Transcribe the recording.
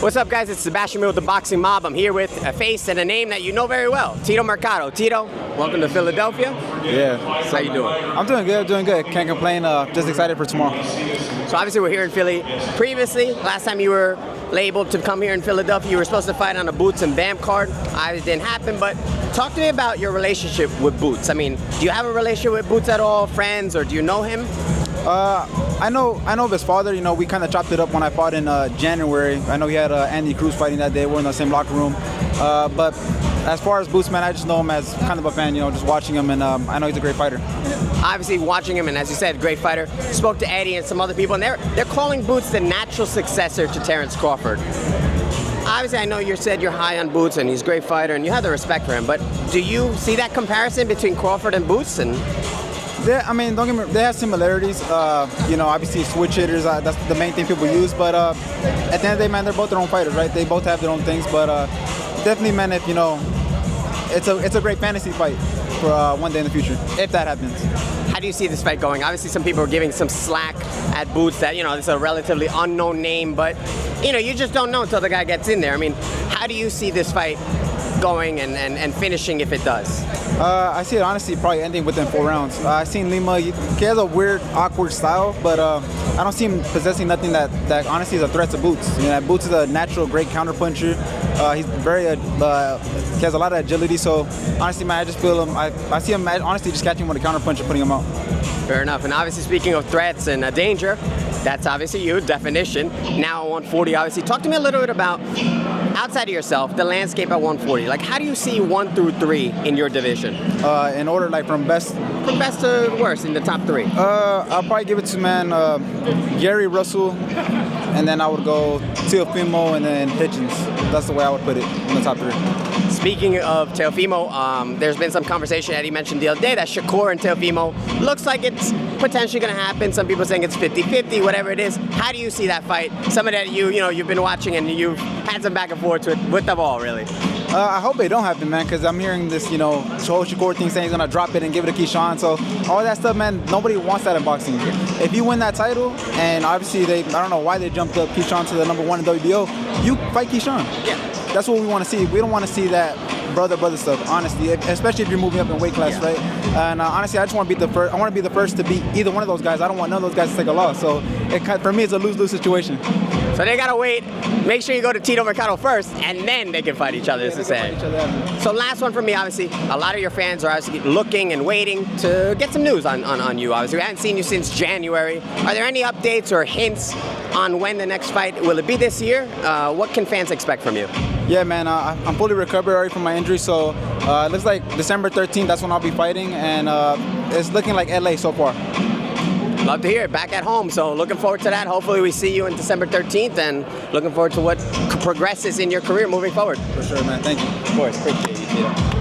What's up, guys? It's Sebastian Milo with the Boxing Mob. I'm here with a face and a name that you know very well, Tito Mercado. Tito, welcome to Philadelphia. Yeah. How you doing? I'm doing good. Can't complain. Just excited for tomorrow. So obviously we're here in Philly. Previously, last time you were labeled to come here in Philadelphia, you were supposed to fight on a Boots and Bam card. It didn't happen, but talk to me about your relationship with Boots. I mean, do you have a relationship with Boots at all, friends, or do you know him? I know of his father. You know, we kind of chopped it up when I fought in January. I know he had Andy Cruz fighting that day. We're in the same locker room. But as far as Boots, man, I just know him as kind of a fan, you know, just watching him, and I know he's a great fighter. Obviously, watching him, and as you said, great fighter. Spoke to Eddie and some other people, and they're calling Boots the natural successor to Terrence Crawford. Obviously, I know you said you're high on Boots, and he's a great fighter, and you have the respect for him, but do you see that comparison between Crawford and Boots? I mean, don't get me wrong, they have similarities. You know, obviously switch hitters, that's the main thing people use. But at the end of the day, man, they're both their own fighters, right? They both have their own things. But definitely, man, if you know, it's a great fantasy fight for one day in the future, if that happens. How do you see this fight going? Obviously, some people are giving some slack at Boots that, you know, this is a relatively unknown name, but, you know, you just don't know until the guy gets in there. I mean, how do you see this fight going and finishing if it does? I see it honestly probably ending within 4 rounds. I've seen Lima, he has a weird, awkward style, but I don't see him possessing nothing that honestly is a threat to Boots. You know, Boots is a natural, great counterpuncher. He's very, he has a lot of agility, so honestly, man, I just feel him, I see him honestly just catching him with a counterpunch and putting him out. Fair enough, and obviously speaking of threats and danger, that's obviously you, definition. Now at 140, obviously. Talk to me a little bit about, outside of yourself, the landscape at 140. Like, how do you see 1 through 3 in your division? In order, like from best to worst in the top 3. I'll probably give it to Gary Russell, and then I would go Teofimo, and then Hitchens. That's the way I would put it in the top 3. Speaking of Teofimo, there's been some conversation Eddie mentioned the other day that Shakur and Teofimo looks like it's potentially going to happen. Some people saying it's 50-50, whatever it is. How do you see that fight? Some of that you've been watching and you've had some back and forth with them all, really. I hope it don't happen, man, because I'm hearing this, you know, whole Shakur thing saying he's going to drop it and give it to Keyshawn. So all that stuff, man, nobody wants that in boxing. If you win that title, and obviously I don't know why they jumped up Keyshawn to the #1 in WBO, you fight Keyshawn. Yeah. That's what we want to see. We don't want to see that brother stuff, honestly, especially if you're moving up in weight class, right? And honestly, I just want to be the first. I want to be the first to beat either one of those guys. I don't want none of those guys to take a loss. So for me, it's a lose-lose situation. So they gotta wait. Make sure you go to Tito Mercado first, and then they can fight each other. So last one for me, obviously, a lot of your fans are obviously looking and waiting to get some news on you. Obviously, we haven't seen you since January. Are there any updates or hints on when the next fight? Will it be this year? What can fans expect from you? Yeah, man, I'm fully recovered already from my injury, so it looks like December 13th, that's when I'll be fighting, and it's looking like LA so far. Love to hear it, back at home, so looking forward to that. Hopefully we see you on December 13th, and looking forward to what progresses in your career moving forward. For sure, man, thank you. Of course, appreciate you, Tito.